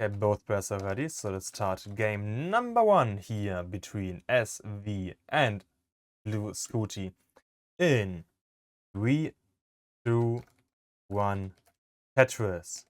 Okay, both players are ready, so let's start game number 1 here between SV and Blue Scuti in 3, 2, 1, Tetris.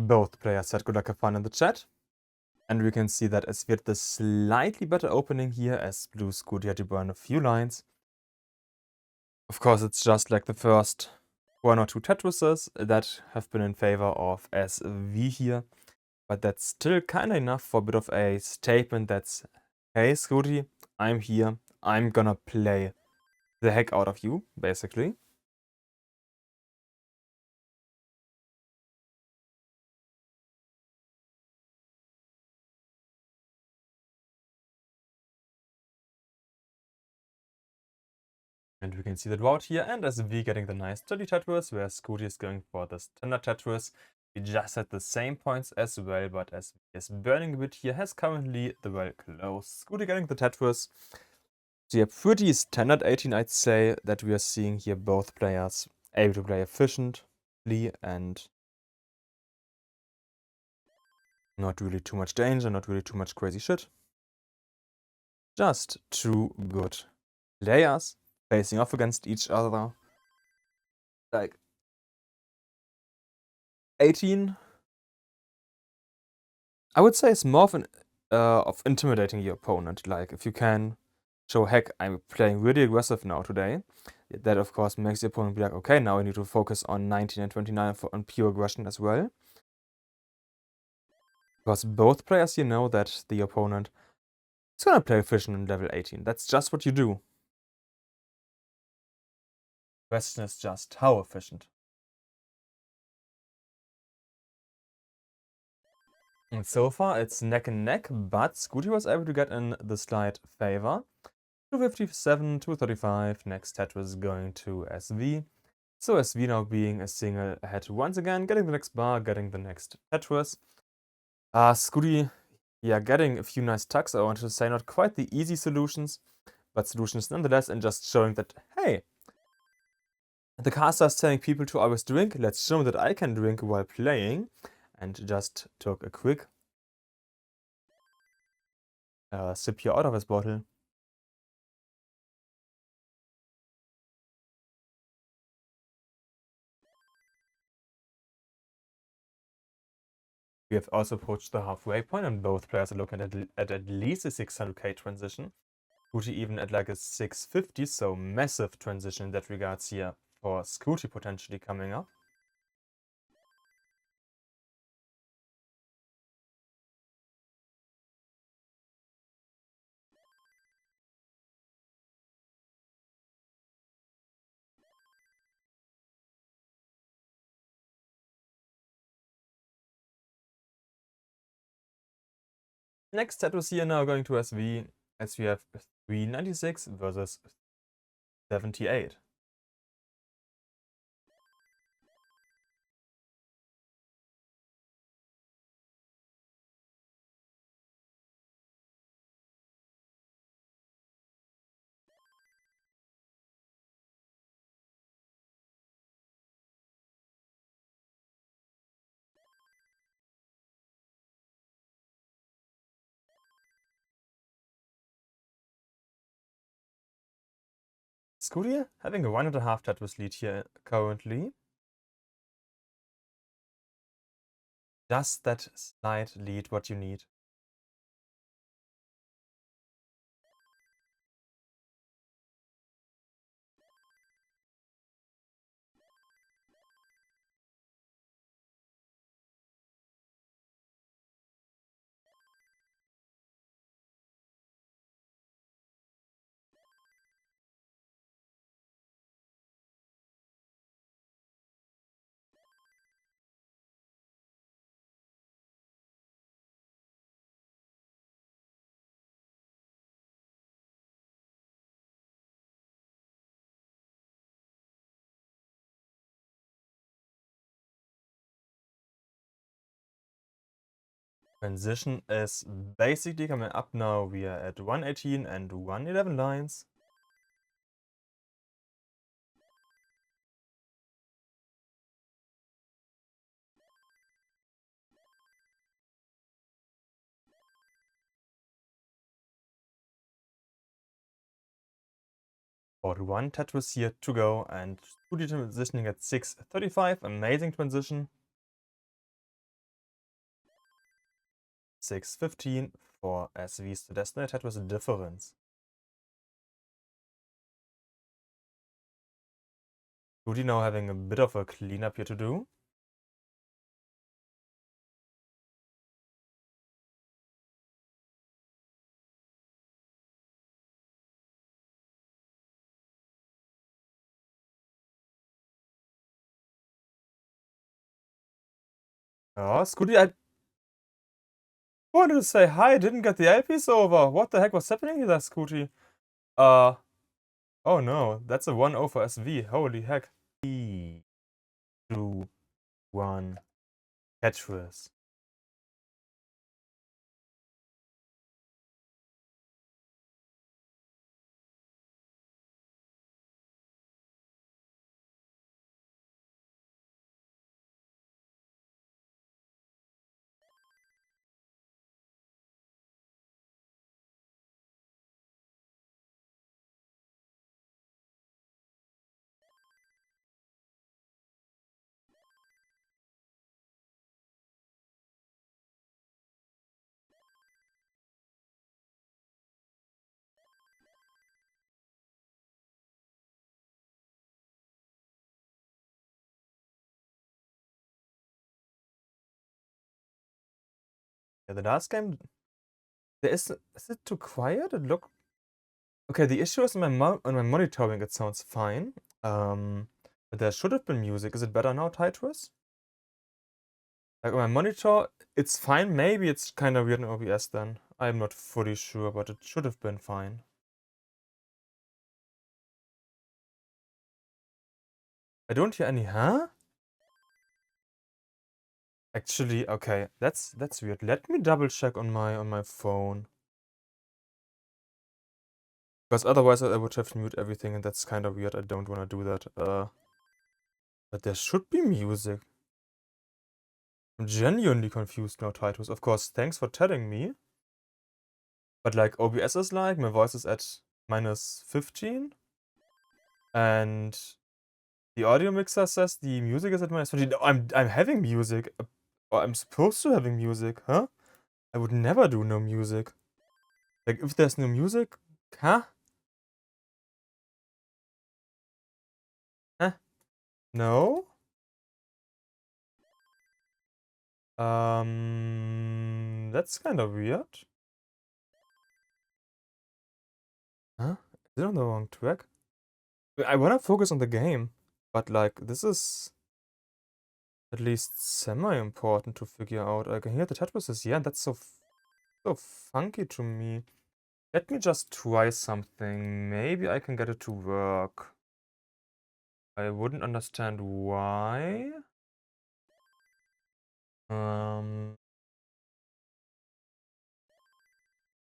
Both players had good luck, have fun in the chat. And we can see that SV had the slightly better opening here as Blue Scuti had to burn a few lines. Of course, it's just like the first 1 or 2 Tetrises that have been in favor of SV here. But that's still kind of enough for a bit of a statement that's, hey Scuti, I'm here, I'm gonna play the heck out of you, basically. And we can see the drought here, and SV getting the nice 30 Tetris, where Scuti is going for the standard Tetris. We just had the same points as well, but SV is burning a bit here, has currently the well close. Scuti getting the Tetris. So yeah, pretty standard 18, I'd say, that we are seeing here both players able to play efficiently and not really too much danger, not really too much crazy shit. Just two good players facing off against each other. Like 18, I would say, is more of intimidating your opponent. Like if you can show, heck, I'm playing really aggressive now today. That of course makes the opponent be like, okay, now I need to focus on 19 and 29 on pure aggression as well. Because both players here know that the opponent is gonna play efficient in level 18. That's just what you do. Question is just how efficient. And so far it's neck and neck, but Scuti was able to get in the slight favor. 257, 235, next Tetris going to SV. So SV now being a single ahead once again, getting the next bar, getting the next Tetris. Scuti, yeah, getting a few nice tucks, I want to say, not quite the easy solutions, but solutions nonetheless, and just showing that, hey, the caster is telling people to always drink, let's show that I can drink while playing, and just took a quick sip here out of his bottle. We have also approached the halfway point, and both players are looking at least a 600k transition. Scuti even at like a 650, so massive transition in that regards here for Scuti potentially coming up. Next Tetris here now going to SV, as we have 396 versus 78. Scuti having a 1.5 Tetris lead here currently. Just that slight lead what you need. Transition is basically coming up now. We are at 118 and 111 lines. About one Tetris here to go, and Scuti transitioning at 6:35. Amazing transition. 6:15 for SV's to Destiny Tetris difference. Scuti now having a bit of a cleanup here to do. Oh, Scuti, I wanted to say hi, didn't get the LPs over. What the heck was happening here, Scuti? Oh no, that's a 1-0 for SV. Holy heck. 3, 2, 1. Tetris. Yeah, the last game, is it too quiet? It look okay. The issue is on my monitoring. It sounds fine. But there should have been music. Is it better now, Tetris? Like on my monitor, it's fine. Maybe it's kind of weird in OBS then. I'm not fully sure, but it should have been fine. I don't hear any, huh? Actually, okay, that's weird. Let me double check on my phone. Because otherwise I would have to mute everything, and that's kind of weird. I don't want to do that. But there should be music. I'm genuinely confused now, Titus. Of course, thanks for telling me. But like OBS is like, my voice is at -15. And the audio mixer says the music is at -15. No, I'm having music. Or I'm supposed to having music, huh? I would never do no music. Like if there's no music, huh? Huh? No? That's kind of weird. Huh? Is it on the wrong track? I wanna focus on the game, but like this is at least semi-important to figure out. I can hear the Tetris is, yeah, that's so funky to me. Let me just try something. Maybe I can get it to work. I wouldn't understand why.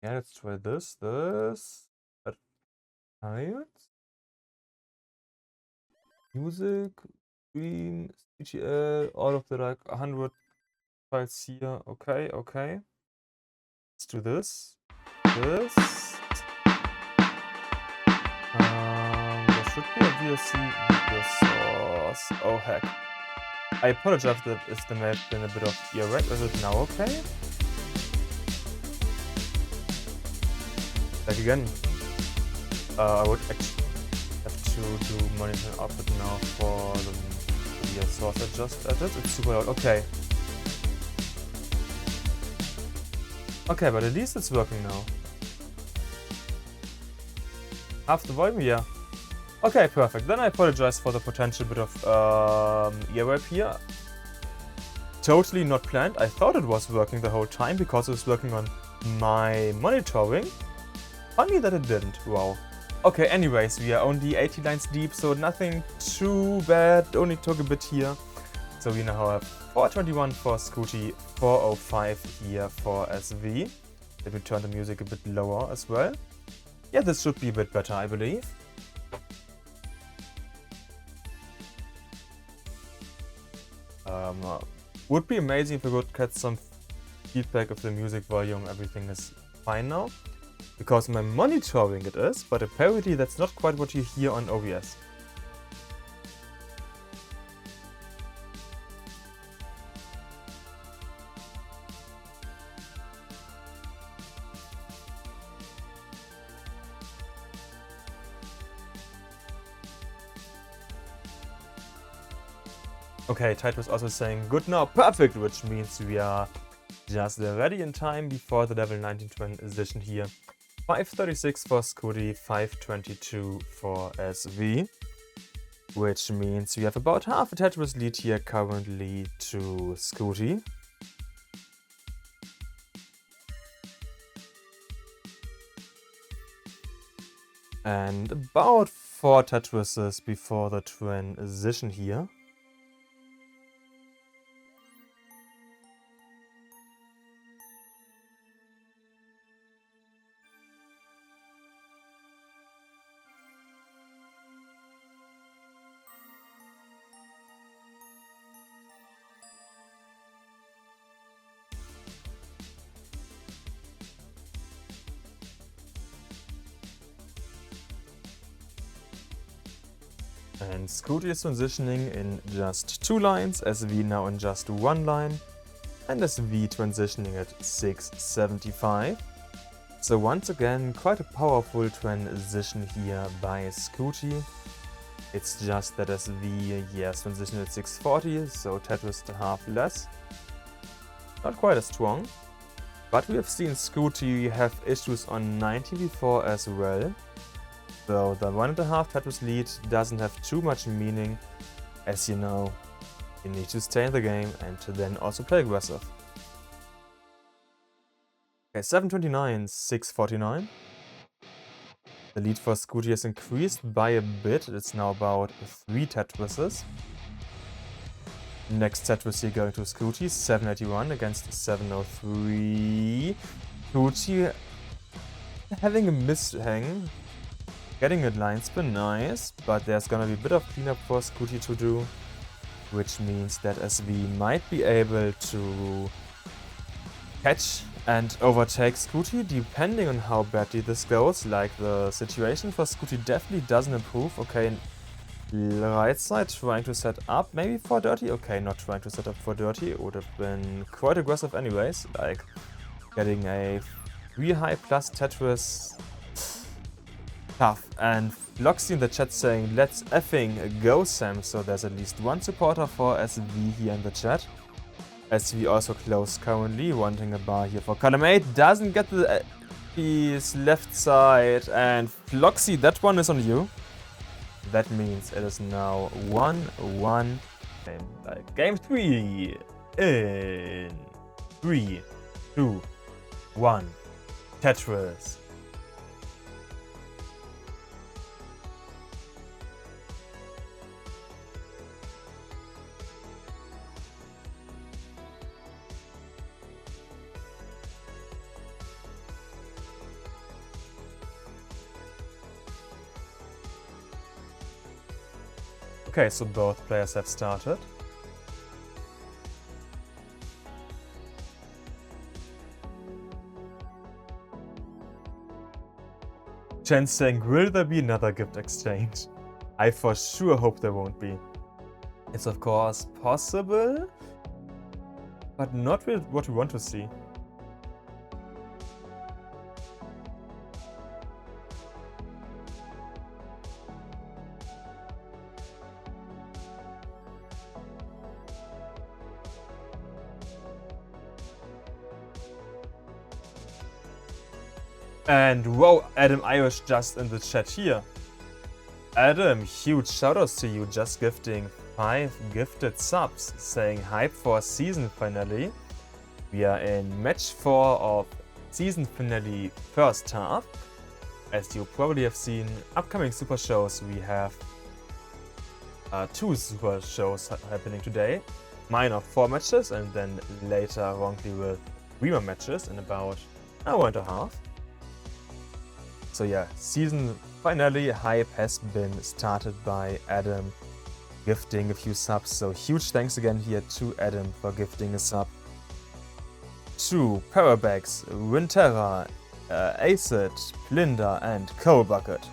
Yeah, let's try this. But tired. Music, stream, CGL, all of the like 100 files here. Okay, okay. Let's do this. There should be a VLC video source. Oh heck. I apologize if there may have been a bit of earwreck. Is it now okay? Like again, I would actually have to do monitoring output now for the video source. I just added. It's super loud. Okay. Okay, but at least it's working now. Half the volume, yeah. Okay, perfect. Then I apologize for the potential bit of earwreck here. Totally not planned. I thought it was working the whole time because it was working on my monitoring. Funny that it didn't. Wow. Okay, anyways, we are only 80 lines deep, so nothing too bad. Only took a bit here. So we now have 421 for Scuti, 405 here for SV. Let me turn the music a bit lower as well. Yeah, this should be a bit better, I believe. Would be amazing if we could get some feedback of the music volume, everything is fine now. Because my monitoring it is, but apparently that's not quite what you hear on OBS. Okay, Tide was also saying good now, perfect, which means we are just ready in time before the level 19 transition here. 536 for Scuti, 522 for SV, which means we have about half a Tetris lead here currently to Scuti. And about 4 Tetrises before the transition here. And Scuti is transitioning in just 2 lines, SV now in just 1 line, and SV transitioning at 675. So once again, quite a powerful transition here by Scuti. It's just that SV, yes, transitioned at 640, so Tetris to half less. Not quite as strong, but we have seen Scuti have issues on 90 before as well. So the 1.5 Tetris lead doesn't have too much meaning, as you know, you need to stay in the game and to then also play aggressive. Okay, 729, 649. The lead for Scuti has increased by a bit, it's now about 3 Tetrises. Next Tetris here going to Scuti, 781 against 703. Scuti having a mishang. Getting a line spin, nice, but there's gonna be a bit of cleanup for Scuti to do, which means that SV might be able to catch and overtake Scuti, depending on how badly this goes. Like, the situation for Scuti definitely doesn't improve. Okay, right side trying to set up, maybe for dirty. Okay, not trying to set up for dirty, it would have been quite aggressive anyways, like getting a 3 high plus Tetris. Tough. And Floxy in the chat saying, let's effing go, Sam. So there's at least one supporter for SV here in the chat. SV also close currently, wanting a bar here for column 8. Doesn't get the piece left side. And Floxy, that one is on you. That means it is now 1-1. And game 3 in 3, 2, 1. Tetris. Okay, so both players have started. Chen saying, will there be another gift exchange? I for sure hope there won't be. It's of course possible, but not really what we want to see. And whoa, Adam Irish just in the chat here. Adam, huge shoutouts to you, just gifting 5 gifted subs, saying hype for season finale. We are in match 4 of season finale first half. As you probably have seen, upcoming super shows, we have 2 super shows happening today. mine of 4 matches, and then later wrongly with Rima matches in about an hour and a half. So yeah, season finale hype has been started by Adam gifting a few subs. So huge thanks again here to Adam for gifting a sub. To Parabax, Winterra, Acid, Plinda, and Coal Bucket.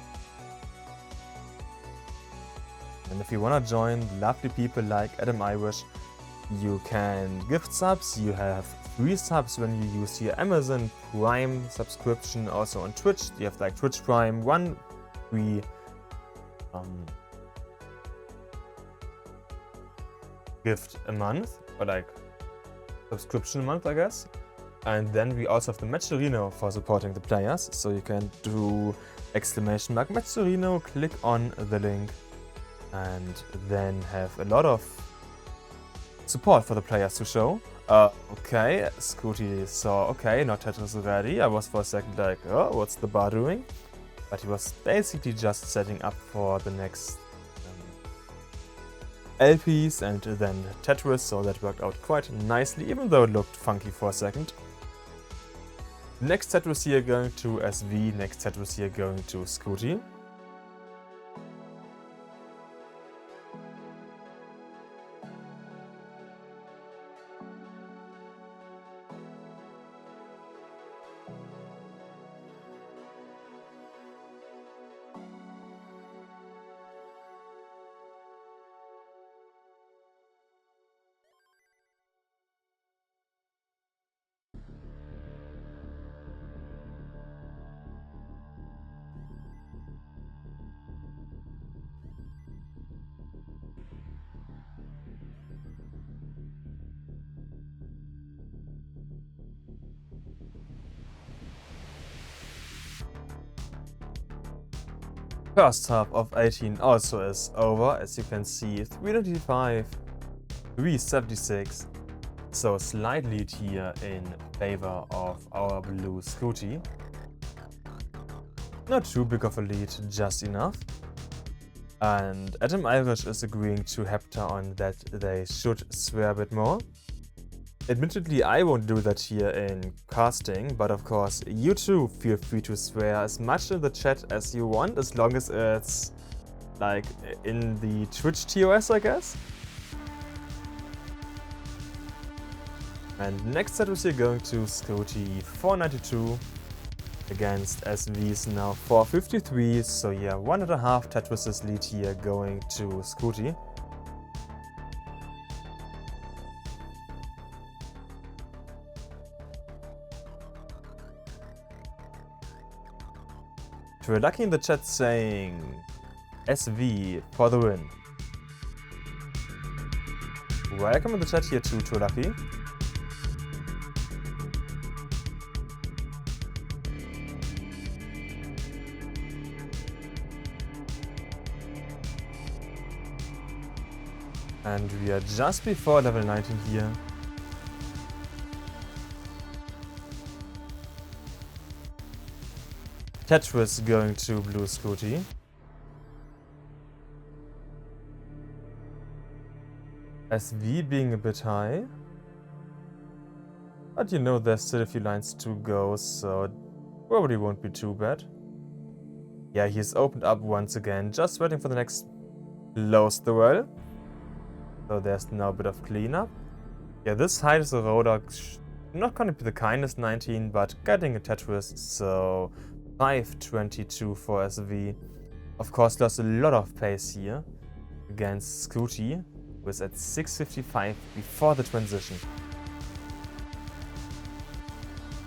And if you wanna join lovely people like Adam Irish, you can gift subs. You have free subs when you use your Amazon Prime subscription. Also on Twitch, you have like Twitch Prime, one free gift a month, or like subscription a month, I guess. And then we also have the Matcherino for supporting the players. So you can do !Matcherino, click on the link, and then have a lot of support for the players to show. Okay, Scuti saw, okay, not Tetris ready. I was for a second like, oh, what's the bar doing? But he was basically just setting up for the next LPs and then Tetris, so that worked out quite nicely, even though it looked funky for a second. Next Tetris here going to SV, next Tetris here going to Scuti. First half of 18 also is over, as you can see, 395, 376, so slight lead here in favor of our blue Scuti. Not too big of a lead, just enough. And Adam Irish is agreeing to Hepta on that they should swear a bit more. Admittedly, I won't do that here in casting, but of course, you too feel free to swear as much in the chat as you want, as long as it's like in the Twitch TOS, I guess. And next set we're going to Scuti 492 against SV's now 453, so yeah, 1.5 Tetris' lead here going to Scuti. We're lucky in the chat saying SV for the win. Welcome in the chat here to Lucky. And we are just before level 19 here. Tetris going to blue Scuti. SV being a bit high. But you know there's still a few lines to go, so probably won't be too bad. Yeah, he's opened up once again, just waiting for the next close the well. So there's now a bit of cleanup. Yeah, this height is a Rodok. Not gonna be the kindest 19, but getting a Tetris, so 522 for SV. Of course, lost a lot of pace here against Scuti, who was at 655 before the transition.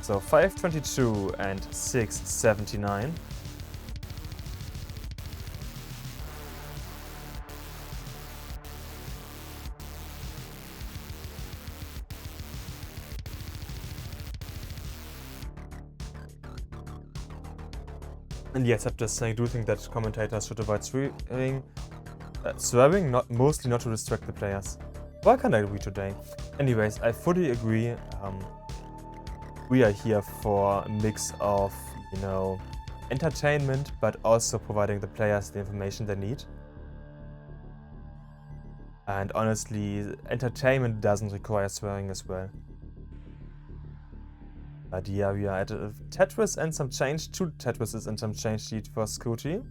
So 522 and 679. And yes, I'm just saying, I do think that commentators should avoid swearing, mostly not to distract the players. Why can't I read today? Anyways, I fully agree. We are here for a mix of, you know, entertainment, but also providing the players the information they need. And honestly, entertainment doesn't require swearing as well. But yeah, we are at a Tetris and some change. 2 Tetrises and some change sheet for Scuti.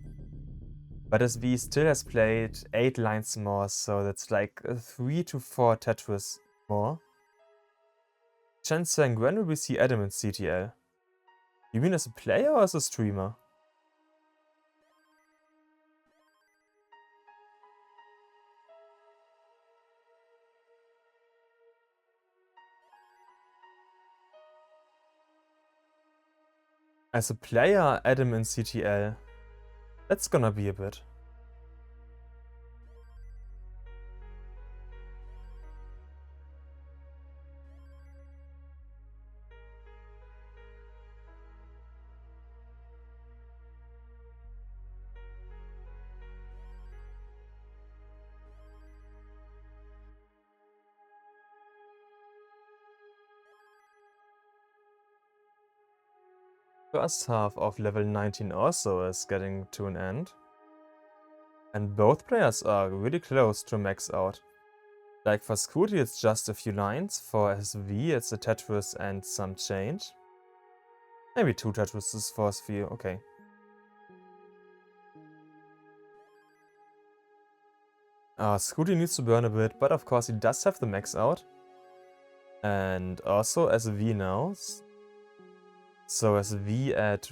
But SV still has played 8 lines more, so that's like 3 to 4 Tetris more. Chen saying, when will we see Adam in CTL? You mean as a player or as a streamer? As a player, Adam in CTL. That's gonna be a bit. First half of level 19 also is getting to an end. And both players are really close to max out. Like for Scuti it's just a few lines, for SV it's a Tetris and some change. Maybe 2 Tetrises for SV, okay. Scuti needs to burn a bit, but of course he does have the max out. And also SV now. So SV at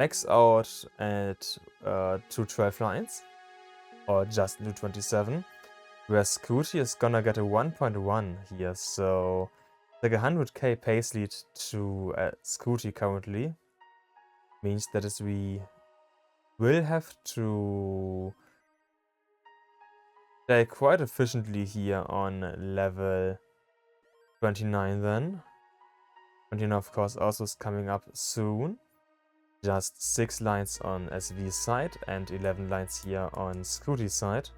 max out at 212 lines. Or just 227. Whereas Scuti is gonna get a 1.1 here, so like 100k pace lead to Scuti currently. Means that we will have to play quite efficiently here on level 29 then. 29 of course also is coming up soon. Just 6 lines on SV's side and 11 lines here on Scuti's side.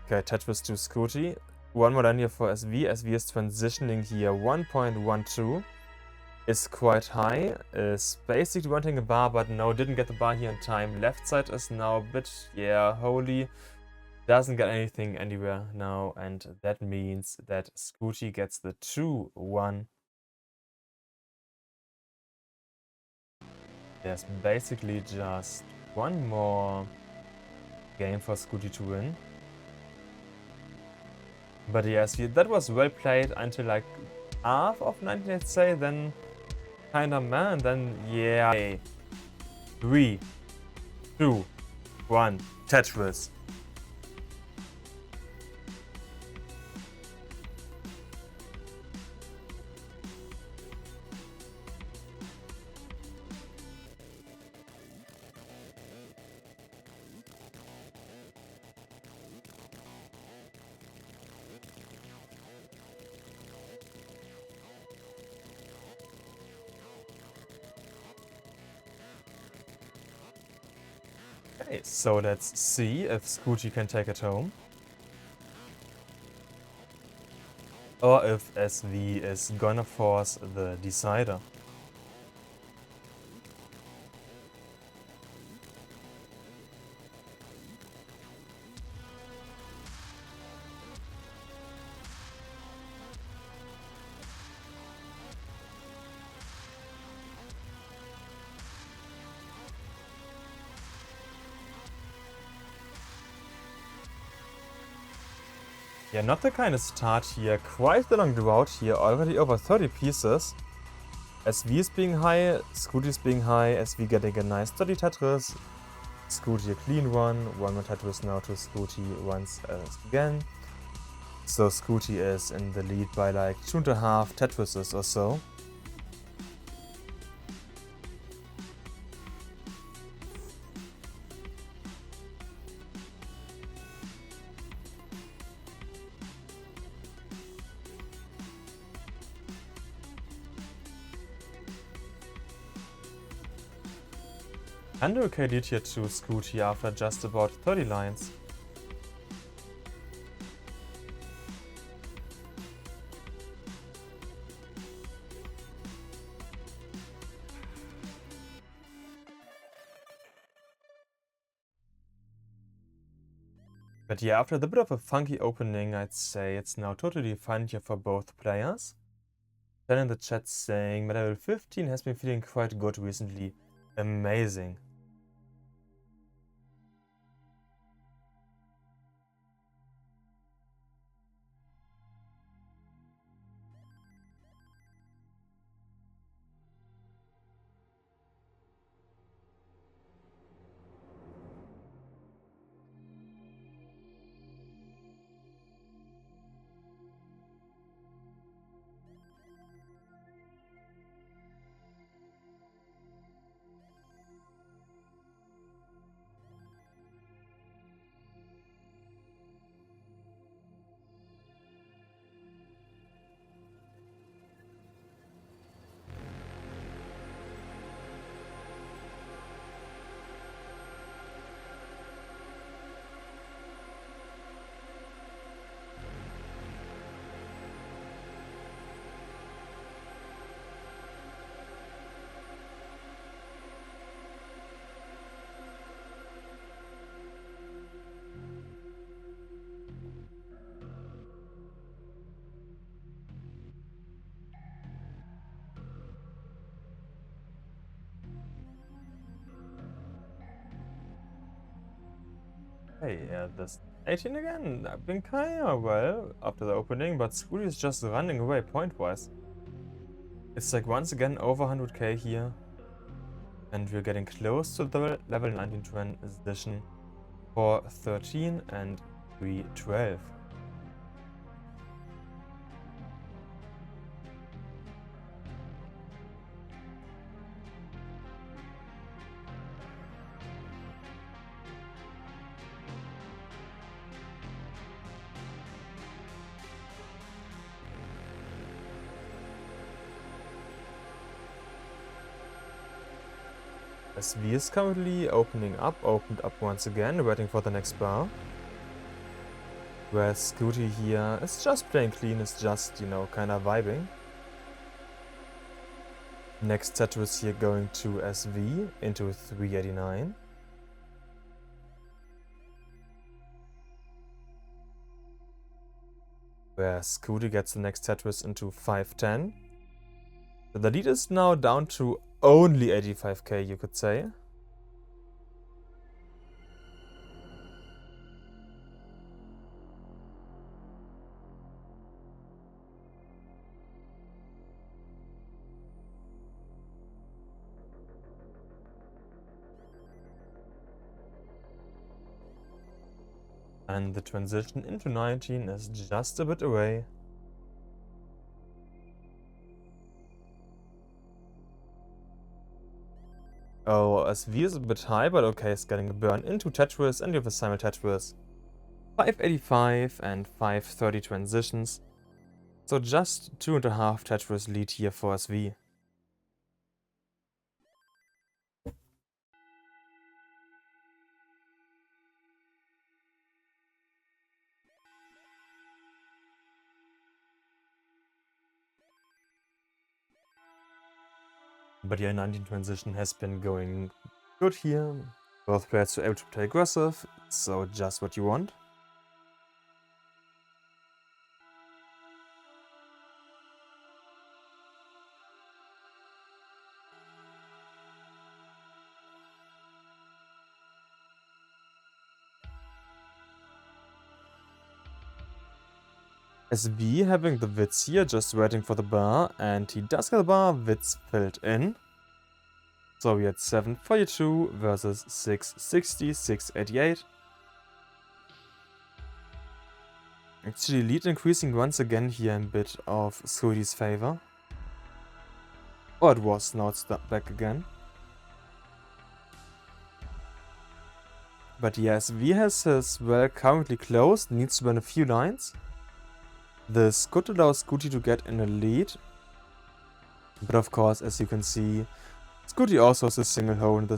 Okay, Tetris to Scuti. One more line here for SV. SV is transitioning here. 1.12 is quite high. Is basically wanting a bar, but no, didn't get the bar here in time. Left side is now a bit, yeah, holy. Doesn't get anything anywhere now, and that means that Scuti gets the 2-1. There's basically just one more game for Scuti to win. But yes, that was well played until like half of 19, let's say, then kinda man, then yeah. 3, 2, 1, Tetris. Okay, so let's see if Scuti can take it home. Or if SV is gonna force the decider. Yeah, not the kind of start here. Quite a long drought here, already over 30 pieces. SV is being high, Scuti is being high, SV getting a nice 30 Tetris. Scuti a clean one more Tetris now to Scuti once again. So Scuti is in the lead by like 2.5 Tetrises or so. And okay lead here to Scuti after just about 30 lines. But yeah, after the bit of a funky opening, I'd say it's now totally fine here for both players. Then in the chat saying, "My level 15 has been feeling quite good recently." Amazing. Hey, this 18 again. I've been kinda well after the opening, but Scuti is just running away point-wise. It's like once again over 100k here. And we're getting close to the level 19 transition for 13 and 312. SV is currently opened up once again, waiting for the next bar. Whereas Scuti here is just playing clean, is just, you know, kinda vibing. Next Tetris here going to SV into 389. Where Scuti gets the next Tetris into 510. So the lead is now down to only 85k, you could say. And the transition into 19 is just a bit away. Oh, SV is a bit high, but okay, it's getting a burn into Tetris, and you have a simul Tetris. 585 and 530 transitions. So just 2.5 Tetris lead here for SV. But yeah, 19 transition has been going good here. Both players are able to play aggressive, so just what you want. SV having the Wits here, just waiting for the bar, and he does get the bar, Wits filled in. So we had 742 versus 660, 688. Actually, lead increasing once again here in a bit of Scuti's favor. Or it was, now it's back again. But yes, V has his well currently closed, needs to win a few lines. This could allow Scuti to get in a lead. But of course, as you can see, Scuti also has a single hole in the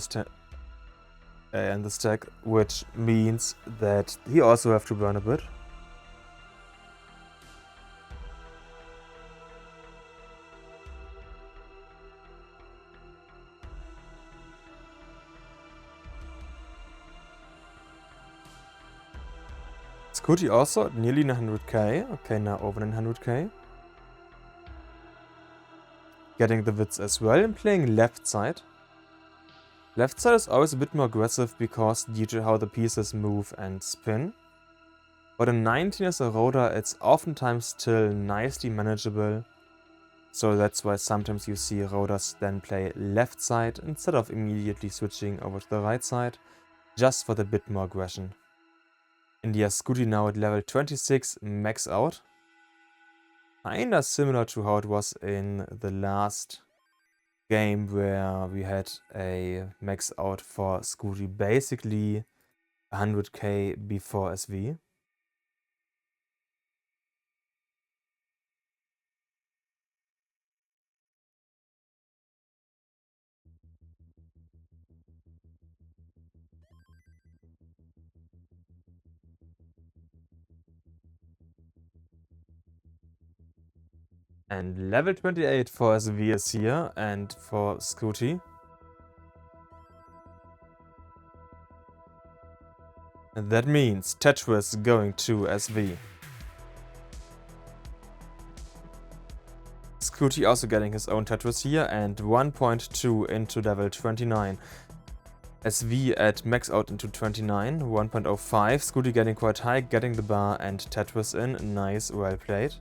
stack, which means that he also have to burn a bit. Scuti also at nearly 900k. Okay, now over 900k. Getting the wits as well and playing left side. Left side is always a bit more aggressive because due to how the pieces move and spin. But in 19 as a rotor, it's oftentimes still nicely manageable. So that's why sometimes you see rotors then play left side instead of immediately switching over to the right side, just for the bit more aggression. India Scuti now at level 26, max out. Kinda similar to how it was in the last game where we had a max out for Scuti, basically 100k before SV. And level 28 for SV is here, and for Scuti. And that means Tetris going to SV. Scuti also getting his own Tetris here, and 1.2 into level 29. SV at max out into 29, 1.05. Scuti getting quite high, getting the bar, and Tetris in. Nice, well played.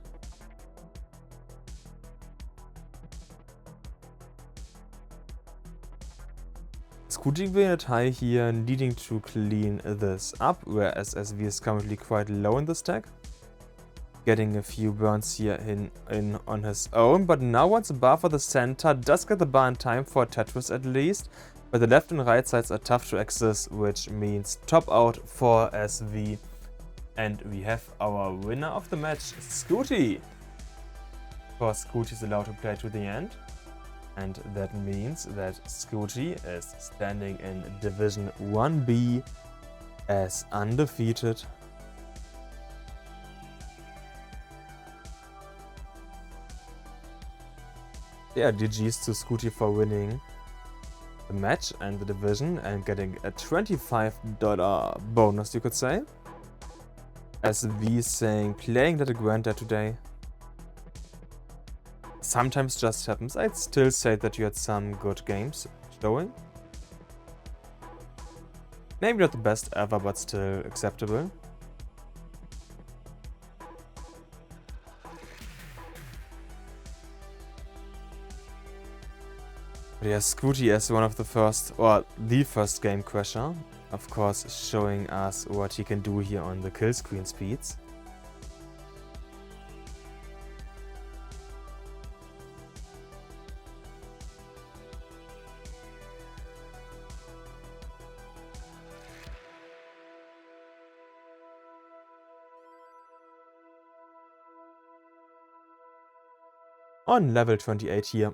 Scuti being at high here, needing to clean this up, whereas SV is currently quite low in the stack. Getting a few burns here in on his own, but now once a bar for the center, does get the bar in time for Tetris at least. But the left and right sides are tough to access, which means top out for SV. And we have our winner of the match, Scuti. Of course, Scuti is allowed to play to the end. And that means that Scuti is standing in Division 1B as undefeated. Yeah, GG's to Scuti for winning the match and the division and getting a $25 bonus, you could say. SV saying, playing that a granddad today. Sometimes just happens. I'd still say that you had some good games showing. Maybe not the best ever, but still acceptable. But yeah, Scuti as one of the first, or the first game crasher. Of course, showing us what he can do here on the kill screen speeds. On level 28 here,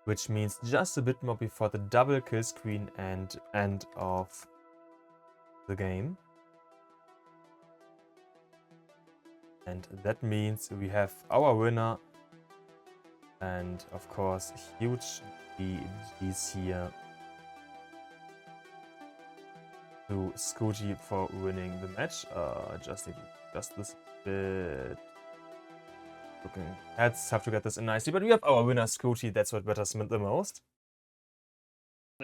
which means just a bit more before the double kill screen and end of the game. And that means we have our winner, and of course huge GG's here to Scuti for winning the match. Just need just this bit. Okay, let's have to get this in nicely, but we have our winner Scuti. That's what matters the most.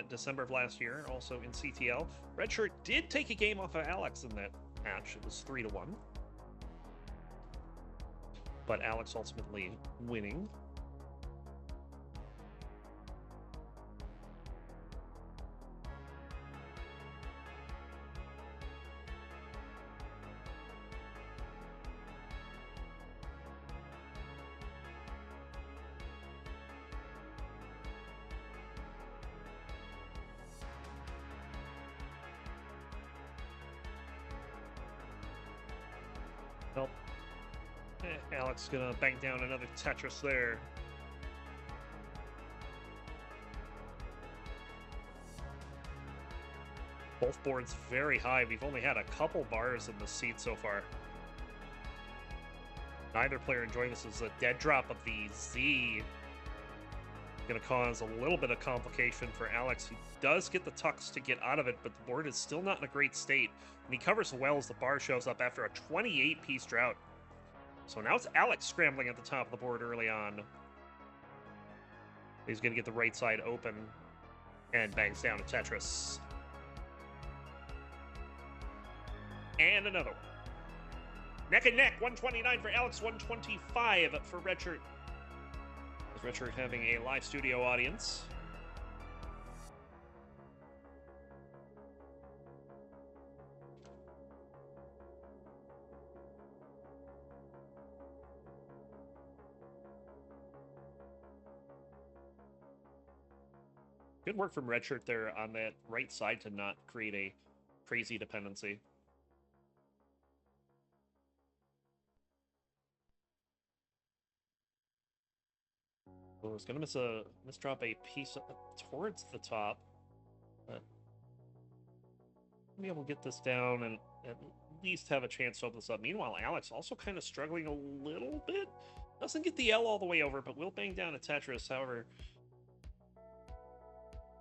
December of last year, also in CTL. Redshirt did take a game off of Alex in that match. It was 3-1. But Alex ultimately winning. Well, Alex gonna bank down another Tetris there. Both boards very high. We've only had a couple bars in the seat so far. Neither player enjoying this. Is a dead drop of the Z. Going to cause a little bit of complication for Alex. He does get the tucks to get out of it, but the board is still not in a great state. And he covers well as the bar shows up after a 28-piece drought. So now it's Alex scrambling at the top of the board early on. He's going to get the right side open and bangs down a Tetris. And another one. Neck and neck, 129 for Alex, 125 for Redshirt. Redshirt having a live studio audience. Good work from Redshirt there on that right side to not create a crazy dependency. I was going to misdrop a piece towards the top, but be able to get this down and at least have a chance to open this up. Meanwhile, Alex also kind of struggling a little bit. Doesn't get the L all the way over, but will bang down a Tetris. However,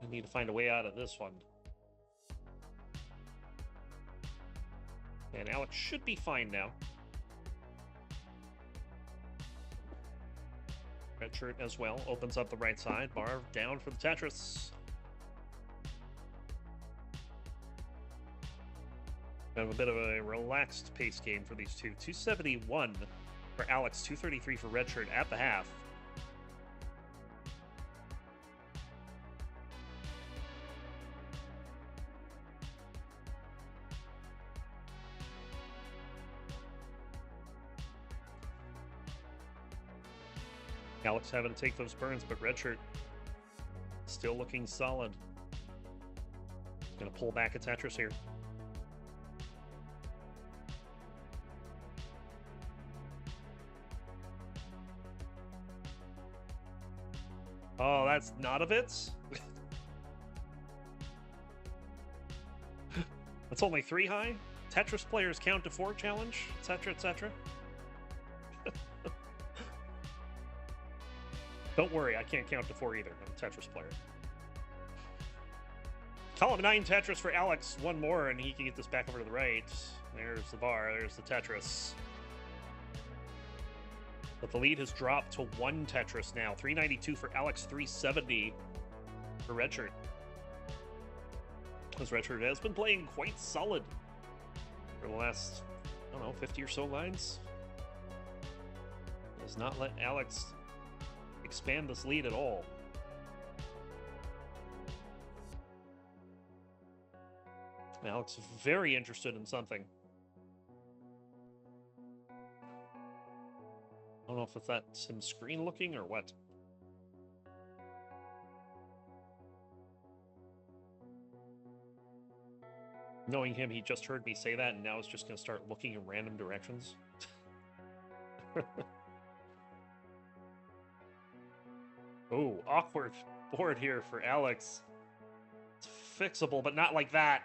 I need to find a way out of this one. And Alex should be fine now. Redshirt as well opens up the right side. Bar down for the Tetris. Have a bit of a relaxed pace game for these two. 271 for Alex, 233 for Redshirt at the half. Alex having to take those burns, but Redshirt still looking solid. Gonna pull back a Tetris here. Oh, that's not a bit. That's only 3 high. Tetris players count to 4 challenge, etc., etc. Don't worry, I can't count to 4 either. I'm a Tetris player. Column 9 Tetris for Alex. One more, and he can get this back over to the right. There's the bar. There's the Tetris. But the lead has dropped to 1 Tetris now. 392 for Alex, 370 for Redshirt. As Redshirt has been playing quite solid for the last, I don't know, 50 or so lines. Does not let Alex expand this lead at all. Alex very interested in something. I don't know if that's him screen looking or what. Knowing him, he just heard me say that and now is just going to start looking in random directions. Oh, awkward board here for Alex. It's fixable, but not like that.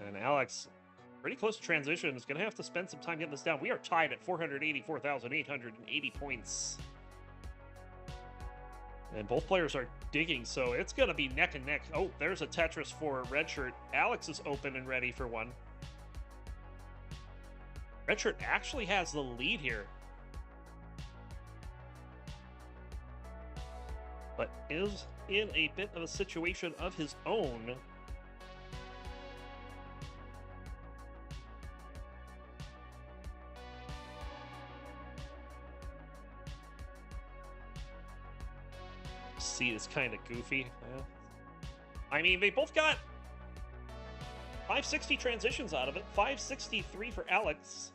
And Alex, pretty close to transition, is going to have to spend some time getting this down. We are tied at 484,880 points. And both players are digging, so it's going to be neck and neck. Oh, there's a Tetris for Redshirt. Alex is open and ready for one. Redshirt actually has the lead here, but is in a bit of a situation of his own. Seat is kind of goofy. I mean, they both got 560 transitions out of it. 563 for Alex.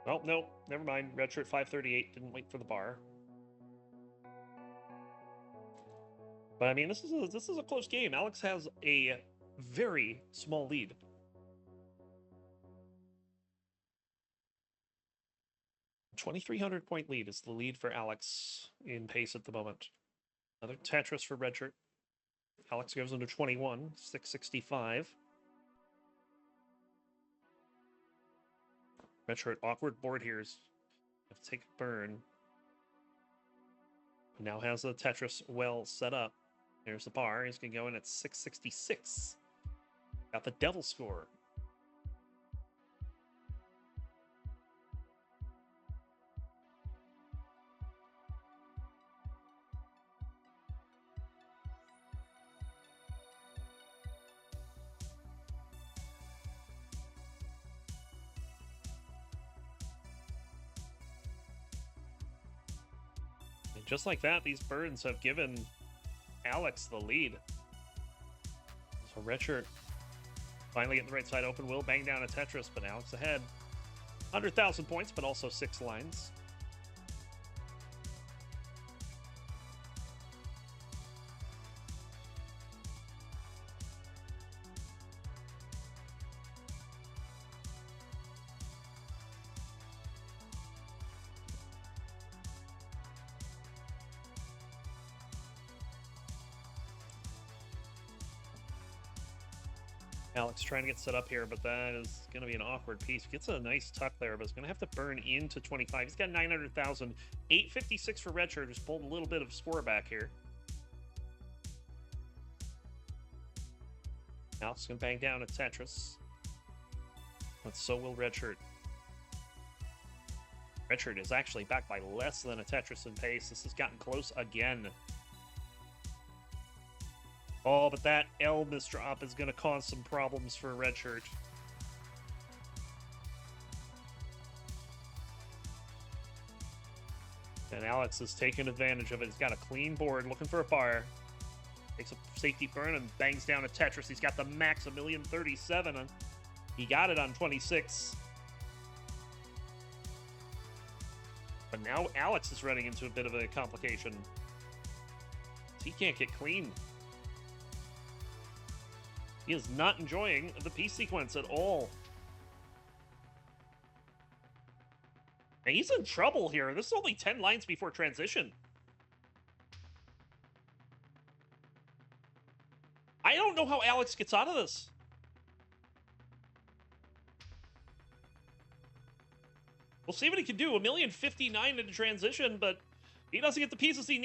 Oh, no, never mind. Redshirt 538. Didn't wait for the bar. But I mean, this is a close game. Alex has a very small lead. $2,300 point lead is the lead for Alex in pace at the moment. Another Tetris for Redshirt. Alex goes into 21, 665. Redshirt awkward board here is have to take a burn. Now has the Tetris well set up. There's the bar. He's going to go in at 666. Got the devil score. And just like that, these birds have given Alex the lead. So Redshirt finally getting the right side open. Will bang down a Tetris, but Alex ahead. 100,000 points, but also 6 lines. Alex trying to get set up here, but that is going to be an awkward piece. Gets a nice tuck there, but it's going to have to burn into 25. He's got 900,000. 856 for Redshirt. Just pulled a little bit of score back here. Alex going to bang down a Tetris. But so will Redshirt. Redshirt is actually back by less than a Tetris in pace. This has gotten close again. Oh, but that L misdrop is going to cause some problems for Redshirt. And Alex is taking advantage of it. He's got a clean board, looking for a bar. Takes a safety burn and bangs down a Tetris. He's got the max 1,037,000. He got it on 26. But now Alex is running into a bit of a complication. He can't get clean. He is not enjoying the piece sequence at all. And he's in trouble here. This is only 10 lines before transition. I don't know how Alex gets out of this. We'll see what he can do. 1,059,000 into transition, but he doesn't get the pieces he needs.